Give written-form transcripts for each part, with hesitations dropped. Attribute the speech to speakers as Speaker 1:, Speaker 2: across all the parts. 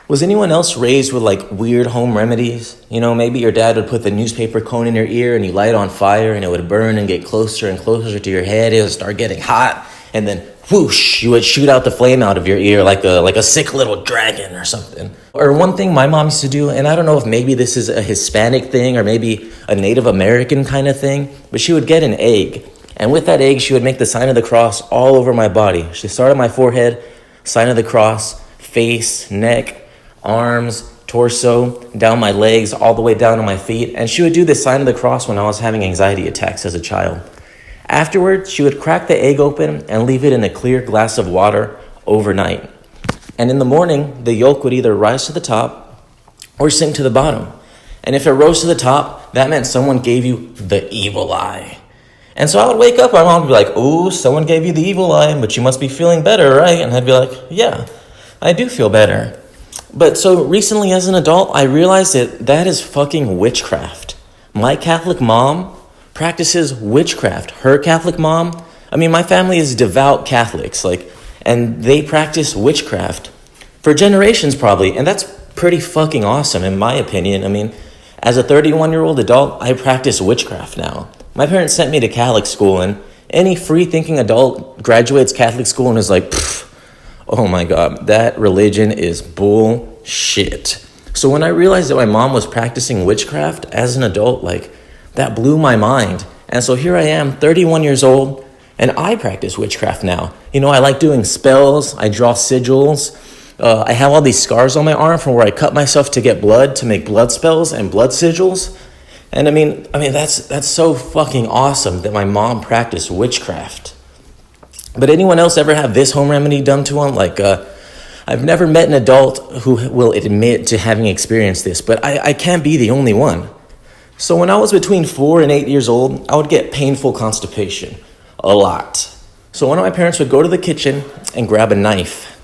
Speaker 1: Was anyone else raised with like weird home remedies? You know, maybe your dad would put the newspaper cone in your ear and you light it on fire and it would burn and get closer and closer to your head. It would start getting hot and then whoosh, you would shoot out the flame out of your ear like a sick little dragon or something. Or one thing my mom used to do, and I don't know if maybe this is a Hispanic thing or maybe a Native American kind of thing, but she would get an egg. And with that egg, she would make the sign of the cross all over my body. She started on my forehead, sign of the cross, face, neck, arms, torso, down my legs, all the way down to my feet. And she would do the sign of the cross when I was having anxiety attacks as a child. Afterwards, she would crack the egg open and leave it in a clear glass of water overnight. And in the morning, the yolk would either rise to the top or sink to the bottom. And if it rose to the top, that meant someone gave you the evil eye. And so I would wake up, my mom would be like, "Ooh, someone gave you the evil eye, but you must be feeling better, right?" And I'd be like, "Yeah, I do feel better." But so recently as an adult, I realized that is fucking witchcraft. My Catholic mom practices witchcraft. Her Catholic mom, I mean, my family is devout Catholics, and they practice witchcraft for generations probably, and that's pretty fucking awesome in my opinion. I mean, as a 31-year-old adult, I practice witchcraft now. My parents sent me to Catholic school, and any free-thinking adult graduates Catholic school and is like, oh my God, that religion is bullshit. So when I realized that my mom was practicing witchcraft as an adult, that blew my mind. And so here I am, 31 years old, and I practice witchcraft now. You know, I like doing spells, I draw sigils. I have all these scars on my arm from where I cut myself to get blood, to make blood spells and blood sigils. And I mean that's so fucking awesome that my mom practiced witchcraft. But anyone else ever have this home remedy done to them? I've never met an adult who will admit to having experienced this, but I can't be the only one. So when I was between 4 and 8 years old, I would get painful constipation. A lot. So one of my parents would go to the kitchen and grab a knife.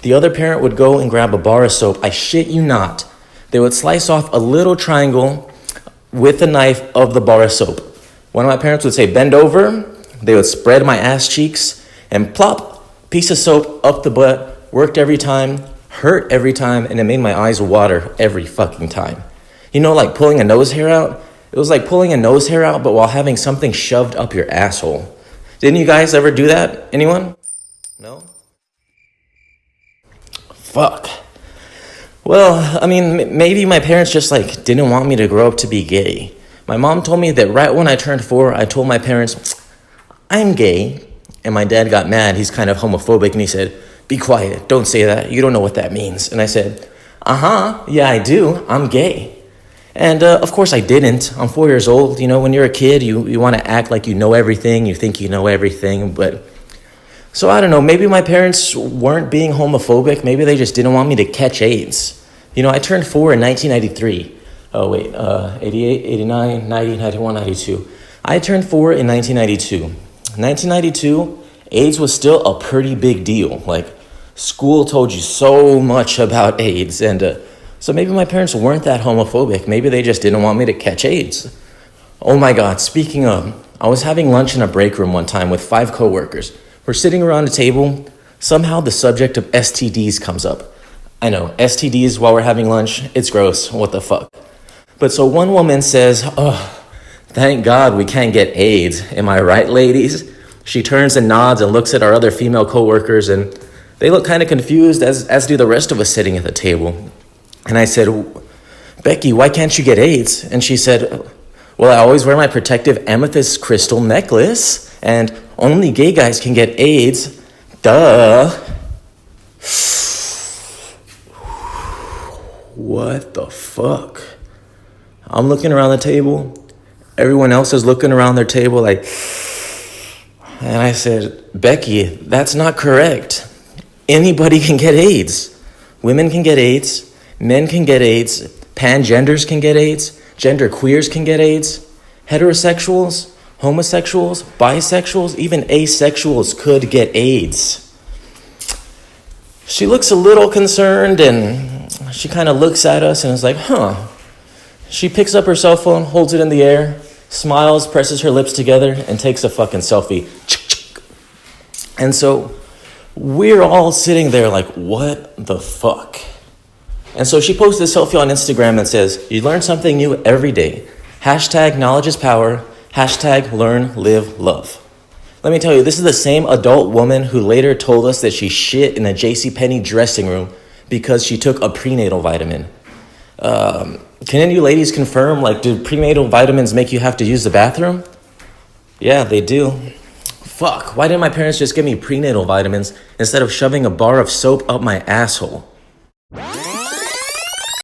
Speaker 1: The other parent would go and grab a bar of soap. I shit you not. They would slice off a little triangle with the knife of the bar of soap. One of my parents would say, "Bend over." They would spread my ass cheeks and plop, piece of soap up the butt. Worked every time, hurt every time, and it made my eyes water every fucking time. You know, like pulling a nose hair out? It was like pulling a nose hair out, but while having something shoved up your asshole. Didn't you guys ever do that? Anyone? No? Fuck. Well, I mean, maybe my parents just didn't want me to grow up to be gay. My mom told me that right when I turned 4, I told my parents, "I'm gay." And my dad got mad. He's kind of homophobic, and he said, "Be quiet. Don't say that. You don't know what that means." And I said, "Yeah, I do. I'm gay." And of course I didn't. I'm 4 years old. You know, when you're a kid, you want to act like you know everything. You think you know everything. But so I don't know. Maybe my parents weren't being homophobic. Maybe they just didn't want me to catch AIDS. You know, I turned 4 in 1993. 88, 89, 90, 91, 92. I turned 4 in 1992. 1992, AIDS was still a pretty big deal. School told you so much about AIDS. And so maybe my parents weren't that homophobic. Maybe they just didn't want me to catch AIDS. Oh my God, speaking of, I was having lunch in a break room one time with 5 coworkers. We're sitting around a table. Somehow the subject of STDs comes up. I know, STDs while we're having lunch, it's gross. What the fuck? But so one woman says, "Oh, thank God we can't get AIDS. Am I right, ladies?" She turns and nods and looks at our other female coworkers, and they look kind of confused, as do the rest of us sitting at the table. And I said, "Becky, why can't you get AIDS?" And she said, "Well, I always wear my protective amethyst crystal necklace, and only gay guys can get AIDS. Duh." What the fuck? I'm looking around the table. Everyone else is looking around their table and I said, "Becky, that's not correct. Anybody can get AIDS. Women can get AIDS. Men can get AIDS. Pangenders can get AIDS. Gender queers can get AIDS. Heterosexuals, homosexuals, bisexuals, even asexuals could get AIDS." She looks a little concerned and she kind of looks at us and is like, She picks up her cell phone, holds it in the air, smiles, presses her lips together, and takes a fucking selfie. And so we're all sitting there like, what the fuck? And so she posted a selfie on Instagram that says, you learn something new every day. Hashtag knowledge is power. Hashtag learn, live, love. Let me tell you, this is the same adult woman who later told us that she shit in a JCPenney dressing room because she took a prenatal vitamin. Can any of you ladies confirm, like, do prenatal vitamins make you have to use the bathroom? Yeah, they do. Fuck, why didn't my parents just give me prenatal vitamins instead of shoving a bar of soap up my asshole?